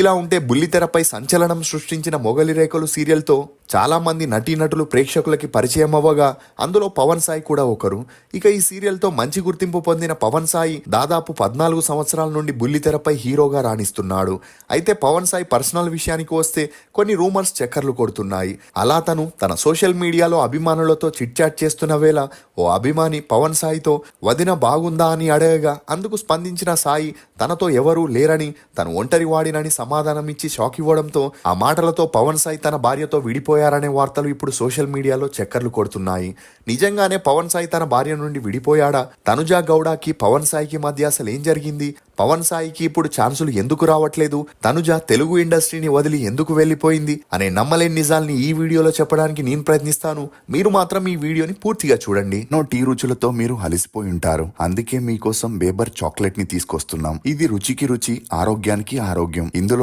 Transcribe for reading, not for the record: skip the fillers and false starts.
ఇలా ఉంటే బుల్లితెరపై సంచలనం సృష్టించిన మొగలి రేకులు సీరియల్తో చాలా మంది నటీనటులు ప్రేక్షకులకి పరిచయం అవ్వగా అందులో పవన్ సాయి కూడా ఒకరు. ఇక ఈ సీరియల్తో మంచి గుర్తింపు పొందిన పవన్ సాయి దాదాపు 14 సంవత్సరాల నుండి బుల్లితెరపై హీరోగా రాణిస్తున్నాడు. అయితే పవన్ సాయి పర్సనల్ విషయానికి వస్తే కొన్ని రూమర్స్ చక్కర్లు కొడుతున్నాయి. అలా తన సోషల్ మీడియాలో అభిమానులతో చిట్ చాట్ చేస్తున్న వేళ ఓ అభిమాని పవన్ సాయితో వదిన బాగుందా అని అడగగా అందుకు స్పందించిన సాయి తనతో ఎవరూ లేరని, తను ఒంటరి వాడినని సమాధానం ఇచ్చి షాక్ ఇవ్వడంతో ఆ మాటలతో పవన్ సాయి తన భార్యతో విడిపోయారనే వార్తలు ఇప్పుడు సోషల్ మీడియాలో చక్కర్లు కొడుతున్నాయి. నిజంగానే పవన్ సాయి తన భార్య నుండి విడిపోయాడా? తనుజా గౌడకి పవన్ సాయికి మధ్య అసలు ఏం జరిగింది? పవన్ సాయికి ఇప్పుడు ఛాన్సులు ఎందుకు రావట్లేదు? తనుజ తెలుగు ఇండస్ట్రీని వదిలి ఎందుకు వెళ్లిపోయింది అనే నమ్మలేని నిజాల్ని ఈ వీడియోలో చెప్పడానికి నేను ప్రయత్నిస్తాను. మీరు మాత్రం ఈ వీడియోని పూర్తిగా చూడండి. టీ రుచులతో మీరు అలసిపోయి ఉంటారు. అందుకే మీకోసం బేబర్ చాక్లెట్ ని తీసుకొస్తున్నాం. ఇది రుచికి రుచి, ఆరోగ్యానికి ఆరోగ్యం. ఇందులో